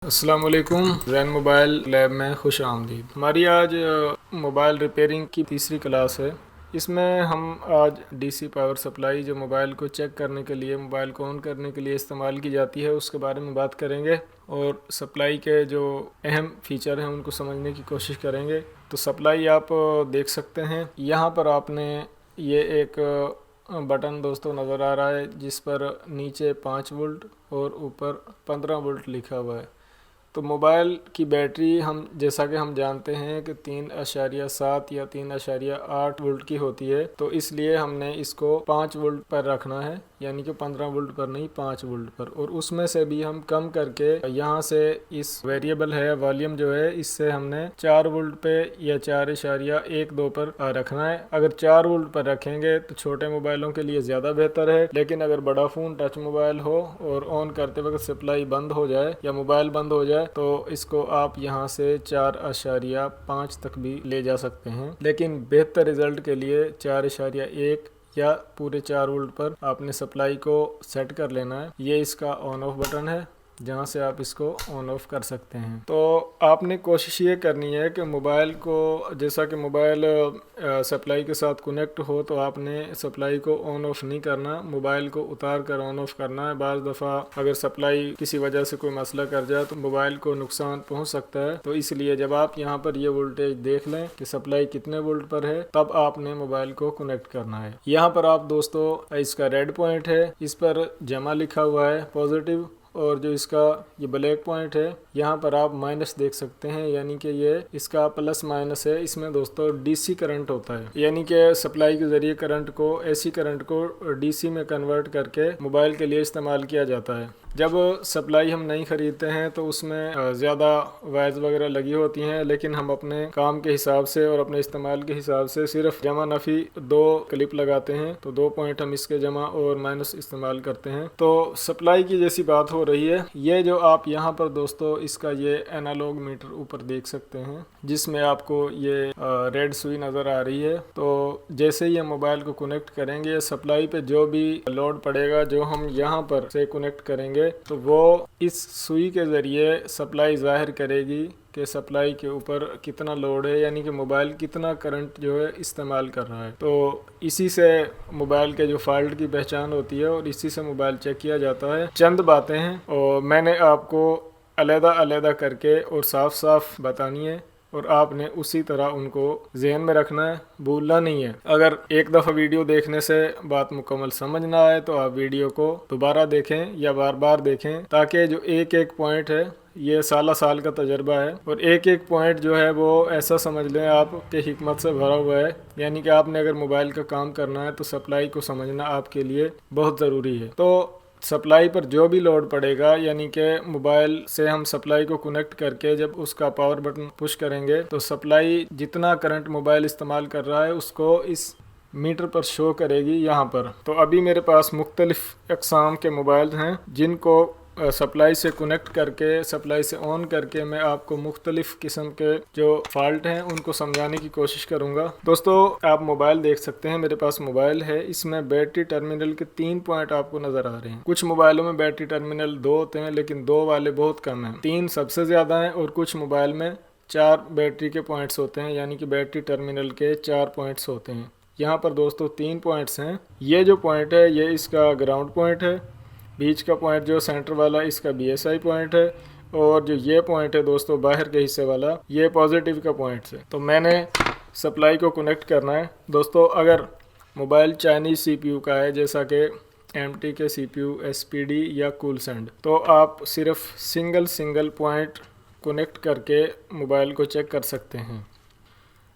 अस्सलाम वालेकुम। Jain mobile lab में खुश आमदीद। हमारी आज मोबाइल रिपेयरिंग की तीसरी क्लास है। इसमें हम आज डीसी पावर सप्लाई जो मोबाइल को चेक करने के लिए, मोबाइल को ऑन करने के लिए इस्तेमाल की जाती है, उसके बारे में बात करेंगे और सप्लाई के जो अहम फीचर हैं उनको समझने की कोशिश करेंगे। तो सप्लाई आप देख सकते हैं, यहाँ पर आपने ये एक बटन दोस्तों नज़र आ रहा है जिस पर नीचे 5 वोल्ट और ऊपर 15 वोल्ट लिखा हुआ है। तो मोबाइल की बैटरी हम जैसा कि हम जानते हैं कि 3.7 या 3.8 वोल्ट की होती है, तो इसलिए हमने इसको 5 वोल्ट पर रखना है, यानी कि 15 वोल्ट पर नहीं 5 वोल्ट पर। और उसमें से भी हम कम करके यहाँ से इस वेरिएबल है वॉल्यूम जो है, इससे हमने 4 वोल्ट पे या 4.12 पर रखना है। अगर 4 वोल्ट पर रखेंगे तो छोटे मोबाइलों के लिए ज़्यादा बेहतर है, लेकिन अगर बड़ा फ़ोन टच मोबाइल हो और ऑन करते वक्त सप्लाई बंद हो जाए या मोबाइल बंद हो जाए तो इसको आप यहाँ से 4.5 तक भी ले जा सकते हैं, लेकिन बेहतर रिजल्ट के लिए 4.1 या पूरे 4 वोल्ट पर आपने सप्लाई को सेट कर लेना है। ये इसका ऑन ऑफ बटन है जहाँ से आप इसको ऑन ऑफ कर सकते हैं। तो आपने कोशिश ये करनी है कि मोबाइल को, जैसा कि मोबाइल सप्लाई के साथ कनेक्ट हो, तो आपने सप्लाई को ऑन ऑफ नहीं करना, मोबाइल को उतार कर ऑन ऑफ करना है। बाज़ दफ़ा अगर सप्लाई किसी वजह से कोई मसला कर जाए तो मोबाइल को नुकसान पहुंच सकता है। तो इसलिए जब आप यहाँ पर ये वोल्टेज देख लें कि सप्लाई कितने वोल्ट पर है, तब आपने मोबाइल को कनेक्ट करना है। यहाँ पर आप दोस्तों इसका रेड पॉइंट है, इस पर जमा लिखा हुआ है पॉजिटिव, और जो इसका ये ब्लैक पॉइंट है यहाँ पर आप माइनस देख सकते हैं, यानी कि ये इसका प्लस माइनस है। इसमें दोस्तों डीसी करंट होता है, यानी कि सप्लाई के ज़रिए करंट को, एसी करंट को डीसी में कन्वर्ट करके मोबाइल के लिए इस्तेमाल किया जाता है। जब सप्लाई हम नहीं ख़रीदते हैं तो उसमें ज़्यादा वायर्स वगैरह लगी होती हैं, लेकिन हम अपने काम के हिसाब से और अपने इस्तेमाल के हिसाब से सिर्फ जमा नफ़ी 2 क्लिप लगाते हैं, तो 2 पॉइंट हम इसके जमा और माइनस इस्तेमाल करते हैं। तो सप्लाई की जैसी बात हो रही है, ये जो आप यहाँ पर दोस्तों इसका ये एनालॉग मीटर ऊपर देख सकते हैं जिसमें आपको ये रेड सुई नज़र आ रही है। तो जैसे ही हम मोबाइल को कनेक्ट करेंगे, सप्लाई पे जो भी लोड पड़ेगा, जो हम यहाँ पर से कनेक्ट करेंगे, तो वो इस सुई के ज़रिए सप्लाई ज़ाहिर करेगी कि सप्लाई के ऊपर कितना लोड है, यानी कि मोबाइल कितना करंट जो है इस्तेमाल कर रहा है। तो इसी से मोबाइल के जो फॉल्ट की पहचान होती है और इसी से मोबाइल चेक किया जाता है। चंद बातें हैं और मैंने आपको अलग-अलग करके और साफ साफ बतानी है और आपने उसी तरह उनको जहन में रखना है, भूलना नहीं है। अगर एक दफ़ा वीडियो देखने से बात मुकम्मल समझ ना आए तो आप वीडियो को दोबारा देखें या बार बार देखें, ताकि जो एक एक पॉइंट है, ये साल का तजर्बा है और एक एक पॉइंट जो है वो ऐसा समझ लें आप कि हिकमत से भरा हुआ है। यानी कि आपने अगर मोबाइल का काम करना है तो सप्लाई को समझना आपके लिए बहुत ज़रूरी है। तो सप्लाई पर जो भी लोड पड़ेगा, यानी कि मोबाइल से हम सप्लाई को कनेक्ट करके जब उसका पावर बटन पुश करेंगे तो सप्लाई जितना करंट मोबाइल इस्तेमाल कर रहा है उसको इस मीटर पर शो करेगी यहाँ पर। तो अभी मेरे पास मुख्तलिफ अक़साम के मोबाइल हैं जिनको सप्लाई से कनेक्ट करके, सप्लाई से ऑन करके मैं आपको मुख्तलिफ किस्म के जो फॉल्ट हैं उनको समझाने की कोशिश करूंगा। दोस्तों आप मोबाइल देख सकते हैं, मेरे पास मोबाइल है, इसमें बैटरी टर्मिनल के 3 पॉइंट आपको नज़र आ रहे हैं। कुछ मोबाइलों में बैटरी टर्मिनल 2 होते हैं, लेकिन 2 वाले बहुत कम हैं, 3 सबसे ज़्यादा हैं, और कुछ मोबाइल में 4 बैटरी के पॉइंट्स होते हैं, यानी कि बैटरी टर्मिनल के 4 पॉइंट्स होते हैं। यहाँ पर दोस्तों 3 पॉइंट्स हैं। ये जो पॉइंट है ये इसका ग्राउंड पॉइंट है, बीच का पॉइंट जो सेंटर वाला इसका BSI पॉइंट है, और जो ये पॉइंट है दोस्तों बाहर के हिस्से वाला, ये पॉजिटिव का पॉइंट है। तो मैंने सप्लाई को कनेक्ट करना है दोस्तों। अगर मोबाइल चाइनीज़ CPU का है, जैसा कि MT के CPU, SPD या कूलसेंड, तो आप सिर्फ सिंगल पॉइंट कनेक्ट करके मोबाइल को चेक कर सकते हैं।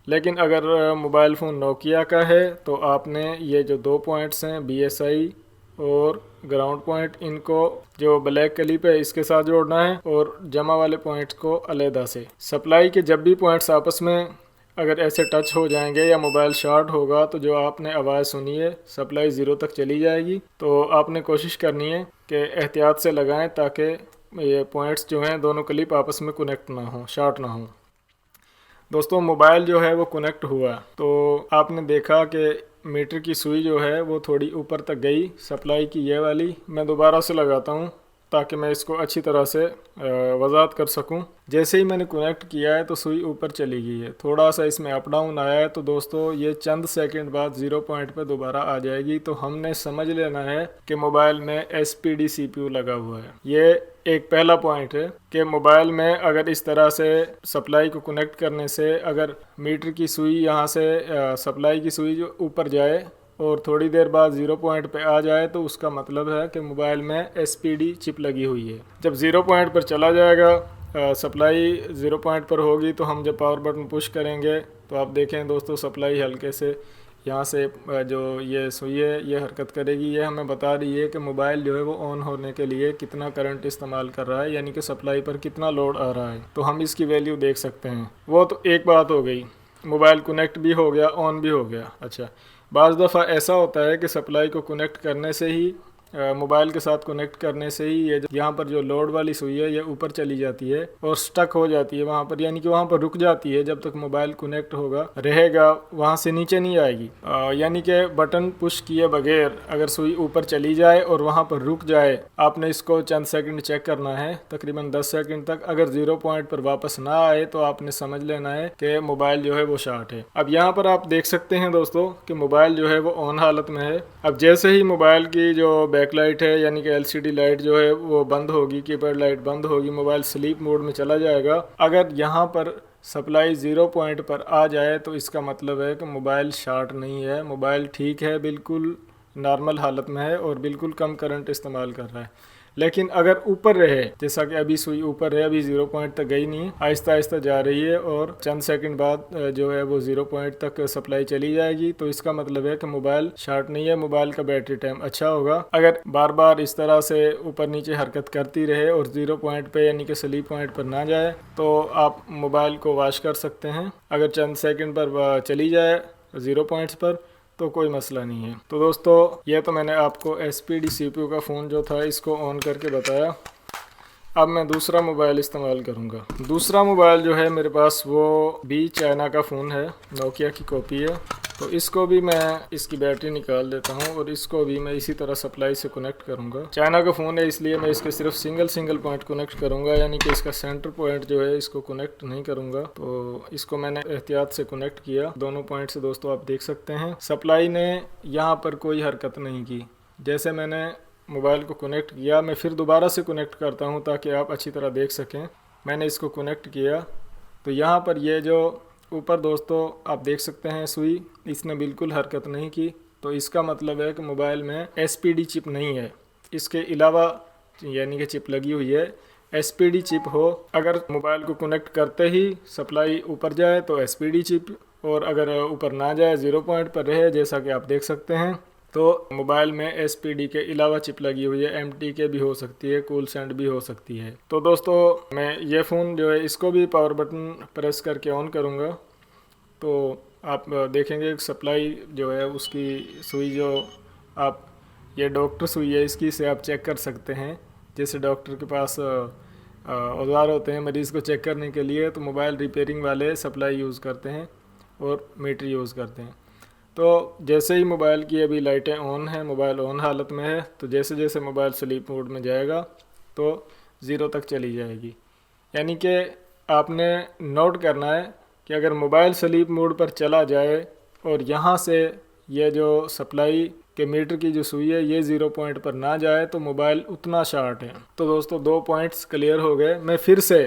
लेकिन अगर मोबाइल फ़ोन नोकिया का है तो आपने ये जो 2 पॉइंट्स हैं BSI और ग्राउंड पॉइंट, इनको जो ब्लैक क्लिप है इसके साथ जोड़ना है और जमा वाले पॉइंट्स को अलहदा से। सप्लाई के जब भी पॉइंट्स आपस में अगर ऐसे टच हो जाएंगे या मोबाइल शॉर्ट होगा तो जो आपने आवाज़ सुनी है सप्लाई 0 तक चली जाएगी। तो आपने कोशिश करनी है कि एहतियात से लगाएं ताकि ये पॉइंट्स जो हैं दोनों क्लिप आपस में कनेक्ट ना हो, शॉर्ट ना हो। दोस्तों मोबाइल जो है वो कनेक्ट हुआ, तो आपने देखा कि मीटर की सुई जो है वो थोड़ी ऊपर तक गई, सप्लाई की ये वाली। मैं दोबारा से लगाता हूँ ताकि मैं इसको अच्छी तरह से वजाहत कर सकूं। जैसे ही मैंने कनेक्ट किया है तो सुई ऊपर चली गई है, थोड़ा सा इसमें अप डाउन आया है, तो दोस्तों ये चंद सेकंड बाद 0 पॉइंट पर दोबारा आ जाएगी। तो हमने समझ लेना है कि मोबाइल में SPD CPU लगा हुआ है। ये एक पहला पॉइंट है कि मोबाइल में अगर इस तरह से सप्लाई को कनेक्ट करने से अगर मीटर की सुई यहाँ से सप्लाई की सुई जो ऊपर जाए और थोड़ी देर बाद 0 पॉइंट पे आ जाए तो उसका मतलब है कि मोबाइल में SPD चिप लगी हुई है। जब 0 पॉइंट पर चला जाएगा, सप्लाई 0 पॉइंट पर होगी, तो हम जब पावर बटन पुश करेंगे तो आप देखें दोस्तों सप्लाई हल्के से यहाँ से जो ये सुई है ये हरकत करेगी। ये हमें बता रही है कि मोबाइल जो है वो ऑन होने के लिए कितना करंट इस्तेमाल कर रहा है, यानी कि सप्लाई पर कितना लोड आ रहा है। तो हम इसकी वैल्यू देख सकते हैं। वो तो एक बात हो गई, मोबाइल कनेक्ट भी हो गया, ऑन भी हो गया। अच्छा, बाज़ दफ़ा ऐसा होता है कि सप्लाई को कनेक्ट करने से ही मोबाइल के साथ कनेक्ट करने से ही ये यहाँ पर जो लोड वाली सुई है ये ऊपर चली जाती है और स्टक हो जाती है वहाँ पर, यानी कि वहाँ पर रुक जाती है। जब तक मोबाइल कनेक्ट होगा रहेगा वहाँ से नीचे नहीं आएगी। यानी कि बटन पुश किए बगैर अगर सुई ऊपर चली जाए और वहाँ पर रुक जाए, आपने इसको चंद सेकंड चेक करना है, तकरीबन 10 सेकंड तक। अगर 0 पॉइंट पर वापस ना आए तो आपने समझ लेना है कि मोबाइल जो है वो शॉर्ट है। अब यहाँ पर आप देख सकते हैं दोस्तों कि मोबाइल जो है वो ऑन हालत में है। अब जैसे ही मोबाइल की जो बैकलाइट है यानी कि LCD लाइट जो है वो बंद होगी, कीपैड लाइट बंद होगी, मोबाइल स्लीप मोड में चला जाएगा। अगर यहाँ पर सप्लाई 0 पॉइंट पर आ जाए तो इसका मतलब है कि मोबाइल शॉर्ट नहीं है, मोबाइल ठीक है, बिल्कुल नॉर्मल हालत में है और बिल्कुल कम करंट इस्तेमाल कर रहा है। लेकिन अगर ऊपर रहे, जैसा कि अभी सुई ऊपर है, अभी 0 पॉइंट तक गई नहीं, आहिस्ता आहिस्ता जा रही है और चंद सेकंड बाद जो है वो 0 पॉइंट तक सप्लाई चली जाएगी, तो इसका मतलब है कि मोबाइल शॉर्ट नहीं है, मोबाइल का बैटरी टाइम अच्छा होगा। अगर बार बार इस तरह से ऊपर नीचे हरकत करती रहे और 0 पॉइंट पे यानी कि स्लीप पॉइंट पर ना जाए तो आप मोबाइल को वॉश कर सकते हैं। अगर चंद सेकंड पर चली जाए 0 पॉइंट्स पर तो कोई मसला नहीं है। तो दोस्तों ये तो मैंने आपको SPD CPU का फ़ोन जो था इसको ऑन करके बताया। अब मैं दूसरा मोबाइल इस्तेमाल करूँगा। दूसरा मोबाइल जो है मेरे पास वो भी चाइना का फ़ोन है, नोकिया की कॉपी है। तो इसको भी मैं इसकी बैटरी निकाल देता हूँ और इसको भी मैं इसी तरह सप्लाई से कनेक्ट करूँगा। चाइना का फ़ोन है इसलिए मैं इसके सिर्फ सिंगल पॉइंट कनेक्ट करूँगा, यानी कि इसका सेंटर पॉइंट जो है इसको कनेक्ट नहीं करूँगा। तो इसको मैंने एहतियात से कनेक्ट किया दोनों पॉइंट से। दोस्तों आप देख सकते हैं सप्लाई ने यहाँ पर कोई हरकत नहीं की। जैसे मैंने मोबाइल को कनेक्ट किया, मैं फिर दोबारा से कनेक्ट करता हूँ ताकि आप अच्छी तरह देख सकें। मैंने इसको कनेक्ट किया तो यहाँ पर ये जो ऊपर दोस्तों आप देख सकते हैं सुई, इसने बिल्कुल हरकत नहीं की। तो इसका मतलब है कि मोबाइल में SPD चिप नहीं है, इसके अलावा यानी कि चिप लगी हुई है। SPD चिप हो, अगर मोबाइल को कनेक्ट करते ही सप्लाई ऊपर जाए तो SPD चिप, और अगर ऊपर ना जाए 0 पॉइंट पर रहे जैसा कि आप देख सकते हैं तो मोबाइल में SPD के अलावा चिप लगी हुई है। MTK भी हो सकती है, कूल सैंड भी हो सकती है। तो दोस्तों मैं ये फ़ोन जो है इसको भी पावर बटन प्रेस करके ऑन करूँगा तो आप देखेंगे सप्लाई जो है उसकी सुई जो आप ये डॉक्टर सुई है इसकी से आप चेक कर सकते हैं। जैसे डॉक्टर के पास औजार होते हैं मरीज़ को चेक करने के लिए, तो मोबाइल रिपेयरिंग वाले सप्लाई यूज़ करते हैं और मीटर यूज़ करते हैं। तो जैसे ही मोबाइल की अभी लाइटें ऑन हैं, मोबाइल ऑन हालत में है, तो जैसे जैसे मोबाइल स्लीप मोड में जाएगा तो 0 तक चली जाएगी। यानी कि आपने नोट करना है कि अगर मोबाइल स्लीप मोड पर चला जाए और यहाँ से ये जो सप्लाई के मीटर की जो सुई है ये 0 पॉइंट पर ना जाए तो मोबाइल उतना शॉर्ट है। तो दोस्तों 2 पॉइंट्स क्लियर हो गए। मैं फिर से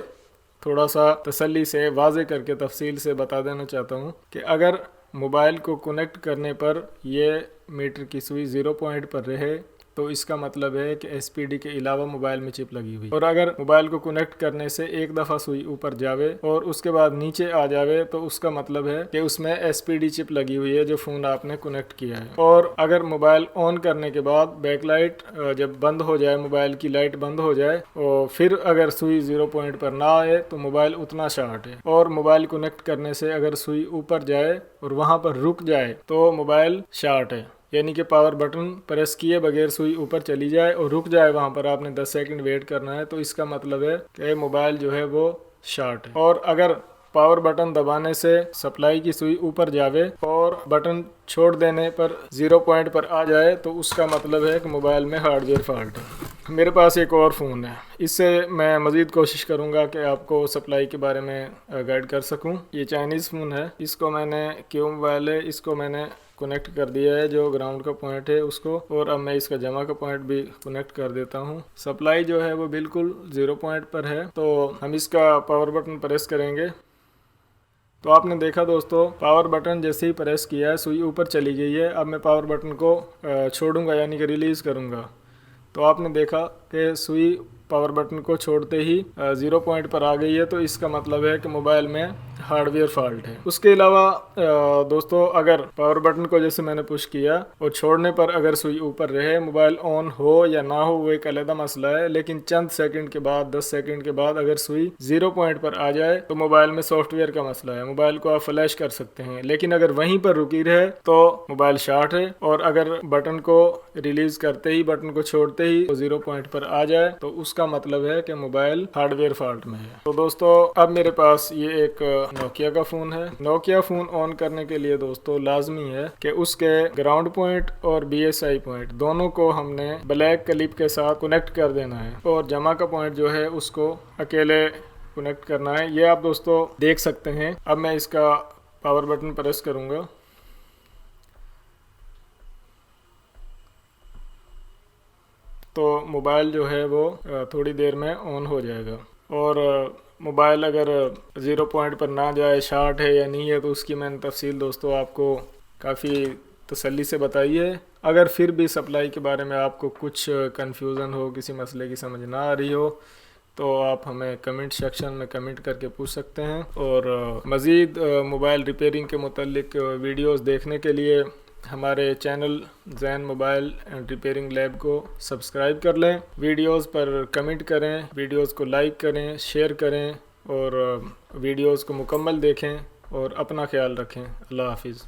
थोड़ा सा तसल्ली से वाज़े करके तफसील से बता देना चाहता हूँ कि अगर मोबाइल को कनेक्ट करने पर ये मीटर की सुई 0 पॉइंट पर रहे तो इसका मतलब है कि SPD के अलावा मोबाइल में चिप लगी हुई। और अगर मोबाइल को कनेक्ट करने से एक दफ़ा सुई ऊपर जावे और उसके बाद नीचे आ जावे तो उसका मतलब है कि उसमें SPD चिप लगी हुई है जो फ़ोन आपने कनेक्ट किया है। और अगर मोबाइल ऑन करने के बाद बैकलाइट जब बंद हो जाए, मोबाइल की लाइट बंद हो जाए और फिर अगर सुई 0 पॉइंट पर ना आए तो मोबाइल उतना शॉर्ट है। और मोबाइल कनेक्ट करने से अगर सुई ऊपर जाए और वहाँ पर रुक जाए तो मोबाइल शॉर्ट है। यानी कि पावर बटन प्रेस किए बगैर सुई ऊपर चली जाए और रुक जाए, वहाँ पर आपने 10 सेकंड वेट करना है, तो इसका मतलब है कि मोबाइल जो है वो शॉर्ट है। और अगर पावर बटन दबाने से सप्लाई की सुई ऊपर जावे और बटन छोड़ देने पर 0 पॉइंट पर आ जाए तो उसका मतलब है कि मोबाइल में हार्डवेयर फॉल्ट है। मेरे पास एक और फ़ोन है, इससे मैं मज़ीद कोशिश करूँगा कि आपको सप्लाई के बारे में गाइड कर सकूँ। ये चाइनीज़ फ़ोन है, इसको मैंने क्यू मोबाइल है, इसको मैंने कनेक्ट कर दिया है जो ग्राउंड का पॉइंट है उसको, और अब मैं इसका जमा का पॉइंट भी कनेक्ट कर देता हूँ। सप्लाई जो है वो बिल्कुल 0 पॉइंट पर है, तो हम इसका पावर बटन प्रेस करेंगे। तो आपने देखा दोस्तों, पावर बटन जैसे ही प्रेस किया है सुई ऊपर चली गई है। अब मैं पावर बटन को छोड़ूंगा यानी कि रिलीज़ करूँगा, तो आपने देखा कि सुई पावर बटन को छोड़ते ही 0 पॉइंट पर आ गई है। तो इसका मतलब है कि मोबाइल में हार्डवेयर फॉल्ट है। उसके अलावा दोस्तों, अगर पावर बटन को जैसे मैंने पुश किया और छोड़ने पर अगर सुई ऊपर रहे, मोबाइल ऑन हो या ना हो वो एक अलग मसला है, लेकिन चंद सेकंड के बाद 10 सेकंड के बाद अगर सुई 0 पॉइंट पर आ जाए तो मोबाइल में सॉफ्टवेयर का मसला है। मोबाइल को आप फ्लैश कर सकते हैं, लेकिन अगर वहीं पर रुकी रहे तो मोबाइल शॉर्ट है। और अगर बटन को रिलीज करते ही, बटन को छोड़ते ही 0 पॉइंट पर आ जाए तो उसका मतलब है कि मोबाइल हार्डवेयर फॉल्ट में है। तो दोस्तों, अब मेरे पास ये एक नोकिया का फ़ोन है। नोकिया फ़ोन ऑन करने के लिए दोस्तों लाजमी है कि उसके ग्राउंड पॉइंट और BSI पॉइंट दोनों को हमने ब्लैक क्लिप के साथ कनेक्ट कर देना है, और जमा का पॉइंट जो है उसको अकेले कनेक्ट करना है। ये आप दोस्तों देख सकते हैं। अब मैं इसका पावर बटन प्रेस करूँगा, तो मोबाइल जो है वो थोड़ी देर में ऑन हो जाएगा। और मोबाइल अगर 0 पॉइंट पर ना जाए, शॉर्ट है या नहीं है, तो उसकी मैंने तफसील दोस्तों आपको काफ़ी तसल्ली से बताई है। अगर फिर भी सप्लाई के बारे में आपको कुछ कन्फ्यूज़न हो, किसी मसले की समझ ना आ रही हो, तो आप हमें कमेंट सेक्शन में कमेंट करके पूछ सकते हैं। और मज़ीद मोबाइल रिपेयरिंग के मुतल्लिक वीडियोस देखने के लिए हमारे channel Zain mobile and repairing lab को सब्सक्राइब कर लें। वीडियोस पर कमेंट करें, वीडियोस को लाइक करें, शेयर करें, और वीडियोस को मुकम्मल देखें और अपना ख्याल रखें। अल्लाह हाफिज़।